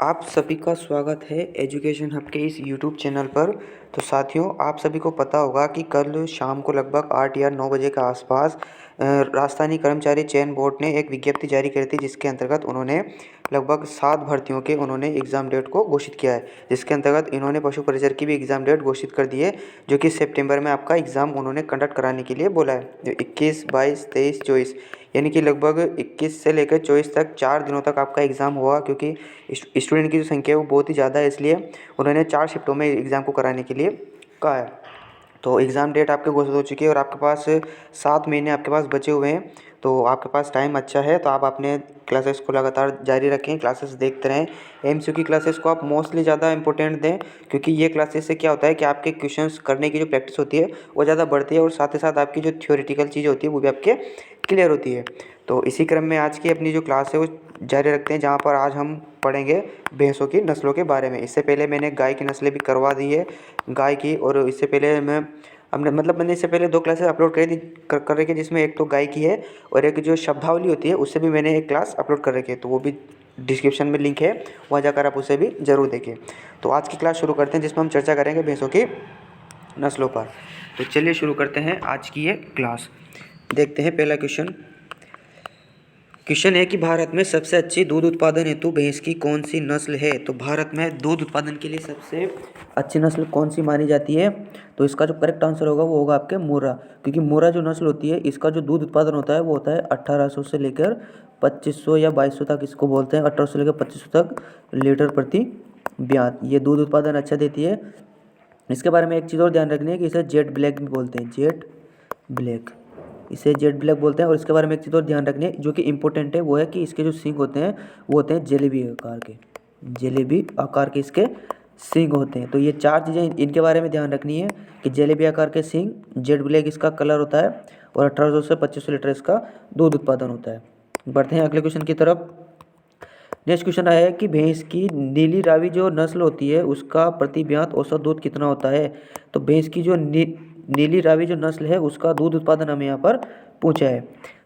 आप सभी का स्वागत है एजुकेशन हब के इस यूट्यूब चैनल पर। तो साथियों, आप सभी को पता होगा कि कल शाम को लगभग 8 या 9 बजे के आसपास राजस्थानी कर्मचारी चयन बोर्ड ने एक विज्ञप्ति जारी करी थी, जिसके अंतर्गत उन्होंने लगभग 7 भर्तियों के उन्होंने एग्ज़ाम डेट को घोषित किया है। जिसके अंतर्गत इन्होंने पशु परिचर की भी एग्ज़ाम डेट घोषित कर दी है, जो कि सितंबर में आपका एग्ज़ाम उन्होंने कंडक्ट कराने के लिए बोला है। जो 21, 22, 23, 24 यानी कि लगभग 21 से लेकर 24 तक 4 दिनों तक आपका एग्ज़ाम होगा, क्योंकि स्टूडेंट की जो संख्या है वो बहुत ही ज़्यादा है, इसलिए उन्होंने 4 शिफ्टों में एग्ज़ाम को कराने के लिए कहा है। तो एग्ज़ाम डेट आपके घोषित हो चुकी है और आपके पास 7 महीने आपके पास बचे हुए हैं। तो आपके पास टाइम अच्छा है, तो आप अपने क्लासेस को लगातार जारी रखें, क्लासेस देखते रहें। एमसीक्यू की क्लासेस को आप मोस्टली ज़्यादा इंपॉर्टेंट दें, क्योंकि ये क्लासेस से क्या होता है कि आपके क्वेश्चंस करने की जो प्रैक्टिस होती है वो ज़्यादा बढ़ती है, और साथ ही साथ आपकी जो थ्योरेटिकल चीज़ होती है वो भी आपके क्लियर होती है। तो इसी क्रम में आज की अपनी जो क्लास है वो जारी रखते हैं, जहाँ पर आज हम पढ़ेंगे भैंसों की नस्लों के बारे में। इससे पहले मैंने गाय की नस्लें भी करवा दी है, गाय की, और इससे पहले मैंने इससे पहले 2 क्लासेस अपलोड करी थी कर रखी है, जिसमें एक तो गाय की है और एक जो शब्दावली होती है उससे भी मैंने एक क्लास अपलोड कर रखी है। तो वो भी डिस्क्रिप्शन में लिंक है, वहाँ जाकर आप उसे भी ज़रूर देखें। तो आज की क्लास शुरू करते हैं, जिसमें हम चर्चा करेंगे भैंसों की नस्लों पर। तो चलिए शुरू करते हैं आज की ये क्लास। देखते हैं पहला क्वेश्चन। क्वेश्चन है कि भारत में सबसे अच्छी दूध उत्पादन हेतु भैंस की कौन सी नस्ल है। तो भारत में दूध उत्पादन के लिए सबसे अच्छी नस्ल कौन सी मानी जाती है। तो इसका जो करेक्ट आंसर होगा वो होगा आपके मुर्रा, क्योंकि मुर्रा जो नस्ल होती है इसका जो दूध उत्पादन होता है वो होता है 1800 से लेकर 2500 या 2200 तक, इसको बोलते हैं 1800 से लेकर 2500 तक लीटर प्रति ब्यात। ये दूध उत्पादन अच्छा देती है। इसके बारे में एक चीज़ और ध्यान रखनी है कि इसे जेट ब्लैक भी बोलते हैं, जेट ब्लैक, इसे जेट ब्लैक बोलते हैं। और इसके बारे में एक चीज़ और ध्यान रखनी है जो कि इंपॉर्टेंट है, वो है कि इसके जो सींग होते हैं वो होते हैं जलेबी आकार के, जलेबी आकार के इसके सींग होते हैं। तो ये 4 चीज़ें इनके बारे में ध्यान रखनी है कि जलेबी आकार के सींग, जेट ब्लैक इसका कलर होता है, और 1800 से 2500 लीटर इसका दूध उत्पादन होता है। बढ़ते हैं अगले क्वेश्चन की तरफ। नेक्स्ट क्वेश्चन आया है कि भैंस की नीली रावी जो नस्ल होती है उसका प्रति ब्यात औसत दूध कितना होता है। तो भैंस की जो नीली रावी जो नस्ल है उसका दूध उत्पादन हमें यहाँ पर पूछा है।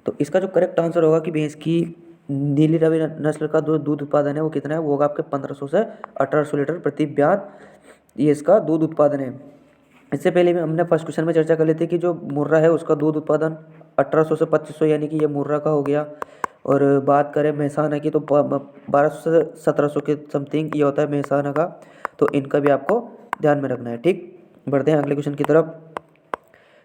तो इसका जो करेक्ट आंसर होगा कि भैंस की नीली रावी नस्ल का जो दूध उत्पादन है वो कितना है, वो होगा आपके 1500 से 1800 लीटर प्रति ब्यात, ये इसका दूध उत्पादन है। इससे पहले भी हमने फर्स्ट क्वेश्चन में चर्चा कर ली थी कि जो मुर्रा है उसका दूध उत्पादन 1800 से 2500, यानी कि ये मुर्रा का हो गया। और बात करें मेहसाना की तो 1200 से 1700 के समथिंग ये होता है मेहसाना का। तो इनका भी आपको ध्यान में रखना है। ठीक, बढ़ते हैं अगले क्वेश्चन की तरफ।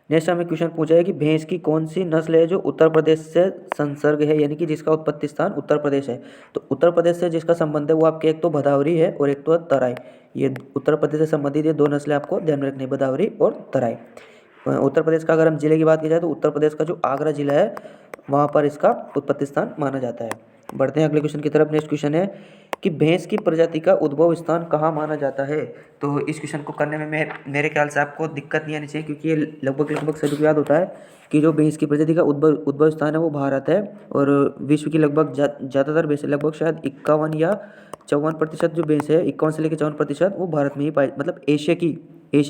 नेक्स्ट हमें क्वेश्चन पूछा है कि भैंस की कौन सी नस्ल है जो उत्तर प्रदेश से संसर्ग है, यानी कि जिसका उत्पत्ति स्थान उत्तर प्रदेश है। तो उत्तर प्रदेश से जिसका संबंध है वो आपके एक तो भदावरी है और एक तो तराई। ये उत्तर प्रदेश से संबंधित ये 2 नस्लें आपको ध्यान में रखनी है, भदावरी और तराई। उत्तर प्रदेश का अगर हम जिले की बात की जाए तो उत्तर प्रदेश का जो आगरा जिला है वहाँ पर इसका उत्पत्ति स्थान माना जाता है। बढ़ते हैं अगले क्वेश्चन की तरफ। नेक्स्ट क्वेश्चन है कि भैंस की प्रजाति का उद्भव स्थान कहाँ माना जाता है। तो इस क्वेश्चन को करने में मेरे ख्याल से आपको दिक्कत नहीं आनी चाहिए, क्योंकि ये लगभग सभी को याद होता है कि जो भैंस की प्रजाति का उद्भव स्थान है वो भारत है। और विश्व की लगभग ज़्यादातर भैंसें, लगभग शायद 51 या 54% जो भैंस है, 51 से लेकर 54% वो भारत में ही पाई, मतलब एशिया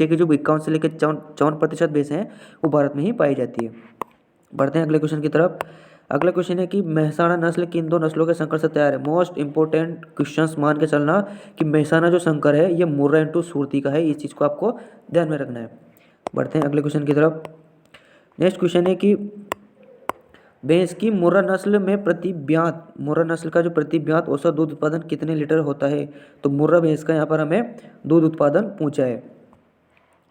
की जो 51 से लेकर 54% भैंसें हैं वो भारत में ही पाई जाती है। बढ़ते हैं अगले क्वेश्चन की तरफ। अगला क्वेश्चन है कि मेहसाणा नस्ल किन 2 नस्लों के संकर से तैयार है। मोस्ट इंपॉर्टेंट क्वेश्चंस मान के चलना कि मेहसाणा जो संकर है ये मुर्रा इंटू सुरती का है, इस चीज़ को आपको ध्यान में रखना है। बढ़ते हैं अगले क्वेश्चन की तरफ। नेक्स्ट क्वेश्चन है कि भैंस की मुर्रा नस्ल में मुर्रा नस्ल का जो प्रति ब्यात औसत दूध उत्पादन कितने लीटर होता है। तो मुर्रा भैंस का यहाँ पर हमें दूध उत्पादन पूछा है।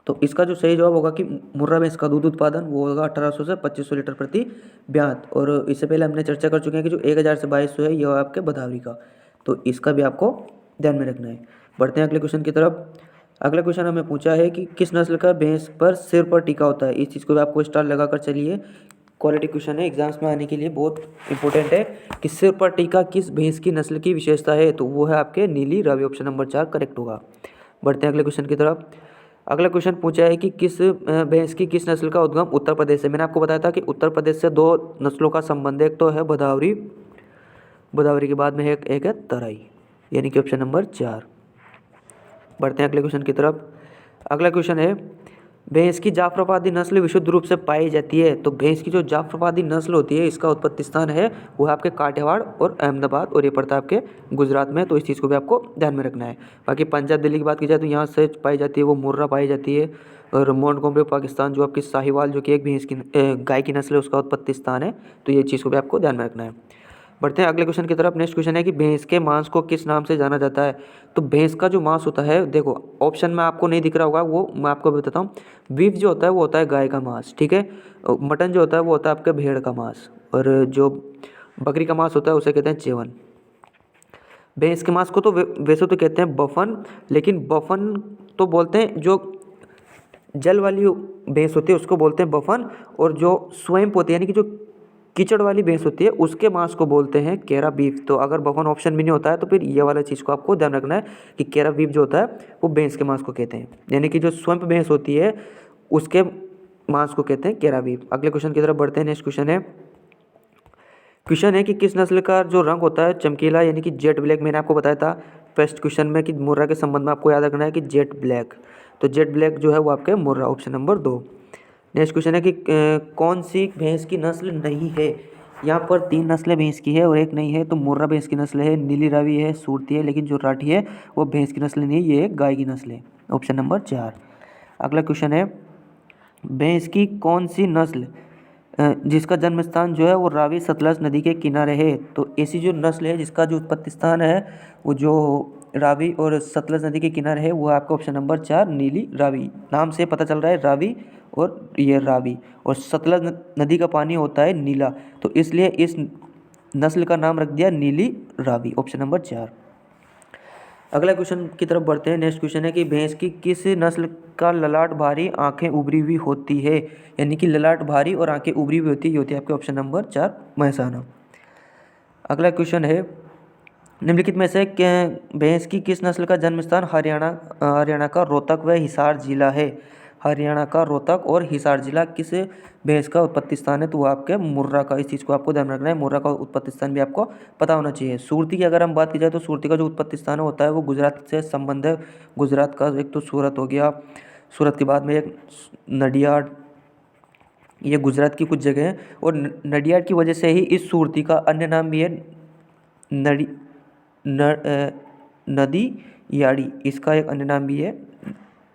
तो इसका जो सही जवाब होगा कि मुर्रा भैंस का दूध उत्पादन वो होगा 1800 से 2500 लीटर प्रति ब्यात। और इससे पहले हमने चर्चा कर चुके हैं कि जो 1000 से 2200 है यह आपके भदावरी का। तो इसका भी आपको ध्यान में रखना है। बढ़ते हैं अगले क्वेश्चन की तरफ। अगला क्वेश्चन हमें पूछा है कि किस नस्ल का भैंस पर सिर पर टीका होता है। इस चीज़ को भी आपको स्टार लगाकर चलिए, क्वालिटी क्वेश्चन है, एग्जाम्स में आने के लिए बहुत इंपॉर्टेंट है कि सिर पर टीका किस भैंस की नस्ल की विशेषता है। तो वो है आपके नीली रावी, ऑप्शन नंबर 4 करेक्ट होगा। बढ़ते हैं अगले क्वेश्चन की तरफ। अगला क्वेश्चन पूछा है कि किस भैंस की किस नस्ल का उद्गम उत्तर प्रदेश से। मैंने आपको बताया था कि उत्तर प्रदेश से 2 नस्लों का संबंध है, एक तो है भदावरी, भदावरी के बाद में एक है तराई, यानी कि ऑप्शन नंबर 4। बढ़ते हैं अगले क्वेश्चन की तरफ। अगला क्वेश्चन है भैंस की जाफराबादी नस्ल विशुद्ध रूप से पाई जाती है। तो भैंस की जो जाफराबादी नस्ल होती है इसका उत्पत्ति स्थान है वो है आपके काठियावाड़ और अहमदाबाद, और ये पड़ता है आपके गुजरात में। तो इस चीज़ को भी आपको ध्यान में रखना है। बाकी पंजाब दिल्ली की बात की जाए तो यहाँ से पाई जाती है वो मुर्रा पाई जाती है। और मोंटगोमरी पाकिस्तान जो आपकी साहिवाल जो कि एक भैंस की गाय की नस्ल है उसका उत्पत्ति स्थान है। तो ये चीज़ को भी आपको ध्यान में रखना है। बढ़ते हैं अगले क्वेश्चन की तरफ। नेक्स्ट क्वेश्चन है कि भैंस के मांस को किस नाम से जाना जाता है। तो भैंस का जो मांस होता है, देखो ऑप्शन में आपको नहीं दिख रहा होगा, वो मैं आपको बताता हूँ। बीफ जो होता है वो होता है गाय का मांस, ठीक है। मटन जो होता है वो होता है आपके भेड़ का मांस, और जो बकरी का मांस होता है उसे कहते हैं चेवन। भैंस के मांस को तो वैसे तो कहते हैं बफन, लेकिन बफन तो बोलते हैं जो जल वाली भैंस होती है उसको बोलते हैं बफन, और जो स्वैम्प होती है यानी कि जो कीचड़ वाली भैंस होती है उसके मांस को बोलते हैं केरा बीफ। तो अगर बफन ऑप्शन में नहीं होता है तो फिर ये वाला चीज़ को आपको ध्यान रखना है कि केरा बीफ जो होता है वो भैंस के मांस को कहते हैं, यानी कि जो स्वैम्प भैंस होती है उसके मांस को कहते हैं केरा बीफ। अगले क्वेश्चन की तरफ बढ़ते हैं। नेक्स्ट क्वेश्चन है कि किस नस्ल का जो रंग होता है चमकीला यानी कि जेट ब्लैक। मैंने आपको बताया था फर्स्ट क्वेश्चन में कि मुर्रा के संबंध में आपको याद रखना है कि जेट ब्लैक। तो जेट ब्लैक जो है वो आपके मुर्रा, ऑप्शन नंबर 2। नेक्स्ट क्वेश्चन है कि कौन सी भैंस की नस्ल नहीं है। यहाँ पर 3 नस्लें भैंस की है और एक नहीं है। तो मुर्रा भैंस की नस्ल है, नीली रावी है, सूरती है, लेकिन जो राठी है वो भैंस की नस्ल नहीं है, ये गाय की नस्ल है, ऑप्शन नंबर 4। अगला क्वेश्चन है भैंस की कौन सी नस्ल जिसका जन्म स्थान जो है वो रावी सतलज नदी के किनारे है। तो ऐसी जो नस्ल है जिसका जो उत्पत्ति स्थान है वो जो रावी और सतलज नदी के किनारे है वो आपका ऑप्शन नंबर 4 नीली रावी। नाम से पता चल रहा है रावी और ये रावी, और सतलज नदी का पानी होता है नीला, तो इसलिए इस नस्ल का नाम रख दिया नीली रावी, ऑप्शन नंबर 4। अगला क्वेश्चन की तरफ बढ़ते हैं। नेक्स्ट क्वेश्चन है कि भैंस की किस नस्ल का ललाट भारी आंखें उभरी हुई होती है, यानी कि ललाट भारी और आंखें उभरी हुई होती है, ये होती है आपके ऑप्शन नंबर 4 महसाना। अगला क्वेश्चन है निम्नलिखित में से भैंस की किस नस्ल का जन्म स्थान हरियाणा का रोहतक व हिसार जिला है। हरियाणा का रोहतक और हिसार जिला किस भैंस का उत्पत्ति स्थान है, तो वो आपके मुर्रा का। इस चीज़ को आपको ध्यान रखना है, मुर्रा का उत्पत्ति स्थान भी आपको पता होना चाहिए। सूरती की अगर हम बात की जाए तो सूरती का जो उत्पत्ति स्थान होता है वो गुजरात से संबंध है। गुजरात का एक तो सूरत हो गया, सूरत के बाद में एक नडियाड, ये गुजरात की कुछ जगह है, और नडियाड की वजह से ही इस सूरती का अन्य नाम भी है नडी नदी याड़ी, इसका एक अन्य नाम भी है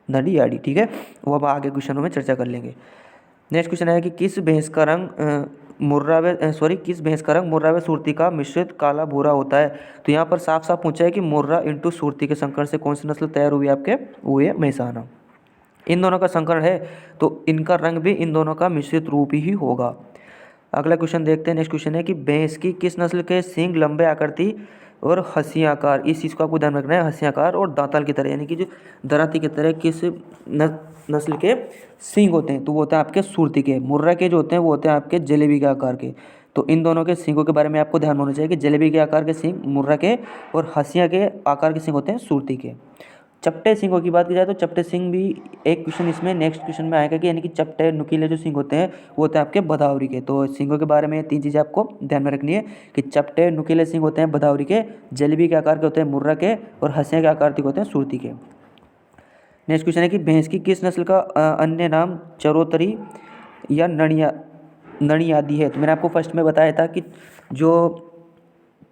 नदी याड़ी, ठीक है। वो अब आगे क्वेश्चनों में चर्चा कर लेंगे। नेक्स्ट क्वेश्चन है कि किस भैंस का रंग किस भैंस का रंग मुर्रा व सुरती का मिश्रित काला भूरा होता है। तो यहाँ पर साफ साफ पूछा है कि मुर्रा इंटू सुरती के संकरण से कौन सी नस्ल तैयार हुई आपके, वो है महसाना। इन दोनों का संकरण है तो इनका रंग भी इन दोनों का मिश्रित रूप ही होगा। अगला क्वेश्चन देखते हैं। नेक्स्ट क्वेश्चन है कि भैंस की किस नस्ल के सींग लंबे आकृति और हंसियाकार, इस चीज़ को आपको ध्यान रखना है, हंसियाकार और दांतल की तरह, यानी कि जो दराती की तरह किस नस्ल के सींग होते हैं, तो वो होते हैं आपके सुरती के। मुर्रा के जो होते हैं वो होते हैं आपके जलेबी के आकार के। तो इन दोनों के सींगों के बारे में आपको ध्यान होना चाहिए कि जलेबी के आकार के सींग मुर्रा के और हंसिया के आकार के सींग होते हैं सुरती के। चपटे सींगों की बात की जाए तो चपटे सींग भी एक क्वेश्चन इसमें नेक्स्ट क्वेश्चन में आएगा कि यानी कि चपटे नुकीले जो सींग होते हैं वो होते हैं आपके भदावरी के। तो सींगों के बारे में 3 चीज़ें आपको ध्यान में रखनी है कि चपटे नुकीले सींग होते हैं भदावरी के, जलेबी के आकार के होते हैं मुर्रा के, और हंसिया के आकार के होते हैं सुरती के। नेक्स्ट क्वेश्चन है कि भैंस की किस नस्ल का अन्य नाम चरोतरी या नड़ियादी है। तो मैंने आपको फर्स्ट में बताया था कि जो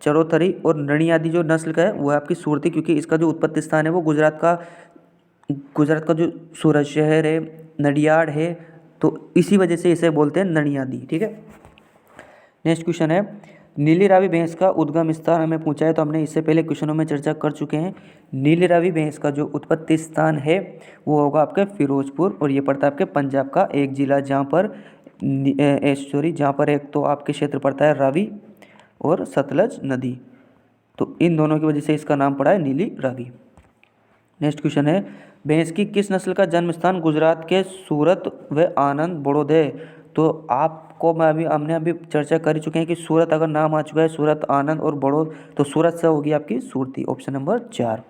चरोतरी और नड़ियादी जो नस्ल का है वो है आपकी सुरती, क्योंकि इसका जो उत्पत्ति स्थान है वो गुजरात का जो सूरत शहर है नडियाड है, तो इसी वजह से इसे बोलते हैं नड़ियादी, ठीक है। नेक्स्ट क्वेश्चन है नीली रावी भैंस का उद्गम स्थान हमें पूछा है, तो हमने इससे पहले क्वेश्चनों में चर्चा कर चुके हैं। नीली रावी भैंस का जो उत्पत्ति स्थान है वो होगा आपके फिरोजपुर, और ये पड़ता है आपके पंजाब का एक जिला जहाँ पर एक तो आपके क्षेत्र पड़ता है रावी और सतलज नदी, तो इन दोनों की वजह से इसका नाम पड़ा है नीली रावी। नेक्स्ट क्वेश्चन है भैंस की किस नस्ल का जन्म स्थान गुजरात के सूरत व आनंद बड़ौद है। तो आपको हमने अभी चर्चा कर चुके हैं कि सूरत अगर नाम आ चुका है, सूरत आनंद और बड़ौद, तो सूरत से होगी आपकी सुरती, ऑप्शन नंबर 4।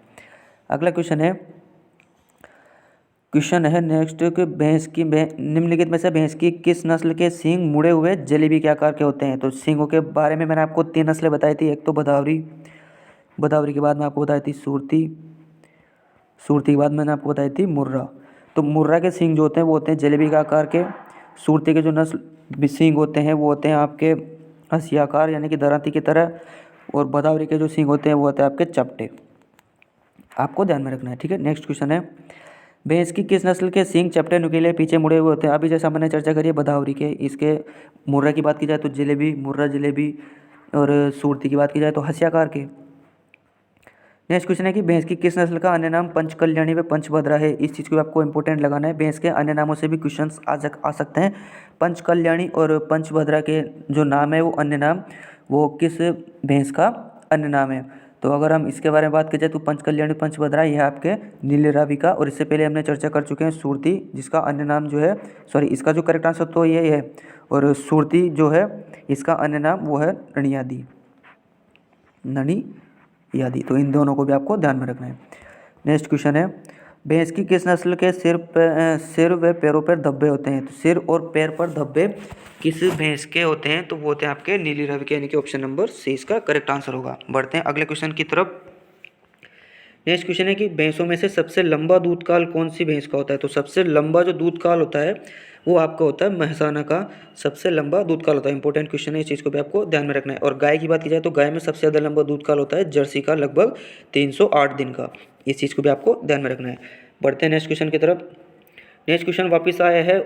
अगला क्वेश्चन है नेक्स्ट कि निम्नलिखित में से भैंस की किस नस्ल के सींग मुड़े हुए जलेबी के आकार के होते हैं। तो सींगों के बारे में मैंने आपको 3 नस्लें बताई थी, एक तो भदावरी के बाद में आपको बताई थी सुरती के बाद मैंने आपको बताई थी मुर्रा। तो मुर्रा के सींग जो होते हैं वो होते हैं जलेबी के आकार के। सुरती के जो नस्ल सींग होते हैं वो होते हैं आपके हंसियाकार यानी कि दरांती की तरह। और भदावरी के जो सींग होते हैं वो होते हैं आपके चपटे। आपको ध्यान में रखना है, ठीक है। नेक्स्ट क्वेश्चन है, भैंस की किस नस्ल के सींग चपटे, नुकीले, पीछे मुड़े हुए होते हैं। अभी जैसे हमने चर्चा करी है भदावरी के, इसके मुर्रा की बात की जाए तो जलेबी, मुर्रा जलेबी, और सुरती की बात की जाए तो हंसियाकार के। नेक्स्ट क्वेश्चन है कि भैंस की किस नस्ल का अन्य नाम पंचकल्याणी व पंचभद्रा है। इस चीज़ को आपको इंपॉर्टेंट लगाना है, भैंस के अन्य नामों से भी क्वेश्चन आ सकते हैं। पंचकल्याणी और पंचभद्रा के जो नाम है वो अन्य नाम, वो किस भैंस का अन्य नाम है। तो अगर हम इसके बारे में बात की जाए तो पंचकल्याणी पंचभद्रा यह आपके नीली रावी का, और इससे पहले हमने चर्चा कर चुके हैं सुरती, जिसका अन्य नाम जो है, सॉरी इसका जो करेक्ट आंसर तो ये है, और सुरती जो है इसका अन्य नाम वो है ननियादी, ननी यादी। तो इन दोनों को भी आपको ध्यान में रखना है। नेक्स्ट क्वेश्चन है, भैंस की किस नस्ल के सिर व पैरों पर धब्बे होते हैं। तो सिर और पैर पर धब्बे किस भैंस के होते हैं, तो वो होते हैं आपके नीली रावी के, यानी कि ऑप्शन नंबर सी इसका करेक्ट आंसर होगा। बढ़ते हैं अगले क्वेश्चन की तरफ। नेक्स्ट क्वेश्चन है कि भैंसों में से सबसे लंबा दूध काल कौन सी भैंस का होता है। तो सबसे लंबा जो दूध काल होता है वो आपका होता है महसाना का, सबसे लंबा दूध काल होता है। इंपॉर्टेंट क्वेश्चन है, इस चीज़ को भी आपको ध्यान में रखना है। और गाय की बात की जाए तो गाय में सबसे ज़्यादा लंबा दूध काल होता है जर्सी का, लगभग 308 दिन का। इस चीज़ को भी आपको ध्यान में रखना है। बढ़ते हैं नेक्स्ट क्वेश्चन की तरफ। नेक्स्ट क्वेश्चन वापस आया है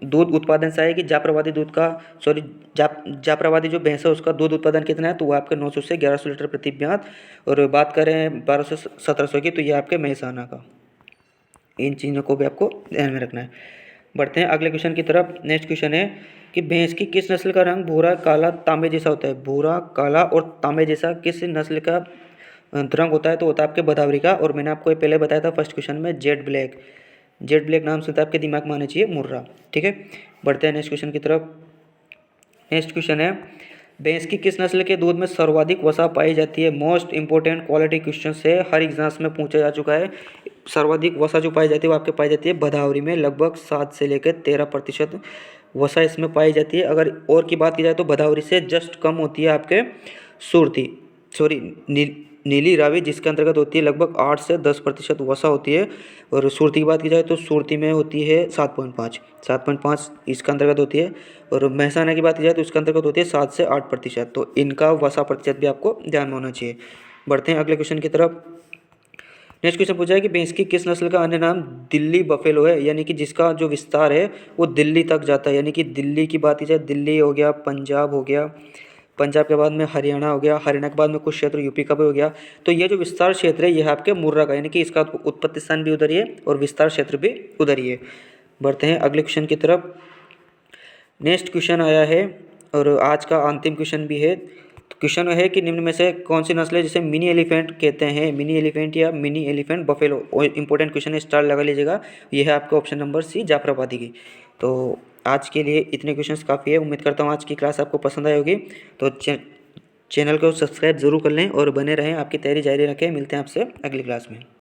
दूध उत्पादन से, आया कि जाप्रवादी दूध का, सॉरी जाप्रवादी जो भैंस है उसका दूध उत्पादन कितना है, तो वो आपके 900 से 1100 लीटर प्रति ब्यात। और बात करें 1200 से 1700 की, तो ये आपके महसाना का। इन चीज़ों को भी आपको ध्यान में रखना है। बढ़ते हैं अगले क्वेश्चन की तरफ। नेक्स्ट क्वेश्चन है कि भैंस की किस नस्ल का रंग भूरा, काला, तांबे जैसा होता है। भूरा, काला और तांबे जैसा किस नस्ल का रंग होता है, तो होता है आपके भदावरी का। और मैंने आपको ये पहले बताया था फर्स्ट क्वेश्चन में, जेड ब्लैक। जेड ब्लैक नाम सुनता है आपके दिमाग में आना चाहिए मुर्रा, ठीक है। बढ़ते हैं नेक्स्ट क्वेश्चन की तरफ। नेक्स्ट क्वेश्चन है, भैंस की किस नस्ल के दूध में सर्वाधिक वसा पाई जाती है। मोस्ट इंपॉर्टेंट क्वालिटी क्वेश्चन है, हर एग्जाम्स में पूछा जा चुका है। सर्वाधिक वसा जो पाई जाती है वो आपके पाई जाती है भदावरी में, लगभग 7 से लेकर 13% वसा इसमें पाई जाती है। अगर और की बात की जाए तो भदावरी से जस्ट कम होती है आपके सुरती, सॉरी नीली रावी, जिसके अंतर्गत होती है लगभग 8 से 10% वसा होती है। और सुरती की बात की जाए तो सुरती में होती है 7.5 इसका अंतर्गत होती है। और महसाना की बात की जाए तो इसके अंतर्गत होती है 7 से 8%। तो इनका वसा प्रतिशत भी आपको ध्यान में होना चाहिए। बढ़ते हैं अगले क्वेश्चन की तरफ। नेक्स्ट क्वेश्चन पूछा है कि भैंस की किस नस्ल का अन्य नाम दिल्ली बफेलो है, यानी कि जिसका जो विस्तार है वो दिल्ली तक जाता है। यानी कि दिल्ली की बात की जाए, दिल्ली हो गया, पंजाब हो गया, पंजाब के बाद में हरियाणा हो गया, हरियाणा के बाद में कुछ क्षेत्र यूपी का भी हो गया। तो ये जो विस्तार क्षेत्र है ये है आपके मुर्रा का, यानी कि इसका उत्पत्ति स्थान भी उधर ही है और विस्तार क्षेत्र भी उधर ही है। बढ़ते हैं अगले क्वेश्चन की तरफ। नेक्स्ट क्वेश्चन आया है और आज का अंतिम क्वेश्चन भी है। तो क्वेश्चन है कि निम्न में से कौन सी नस्ल है जिसे मिनी एलिफेंट कहते हैं। मिनी एलिफेंट या mini elephant buffalo, important question है, स्टार लगा लीजिएगा। ये है आपका ऑप्शन नंबर सी, जाफराबादी की। तो आज के लिए इतने क्वेश्चंस काफ़ी है। उम्मीद करता हूँ आज की क्लास आपको पसंद आई होगी। तो चैनल को सब्सक्राइब जरूर कर लें और बने रहें, आपकी तैयारी जारी रखें। मिलते हैं आपसे अगली क्लास में।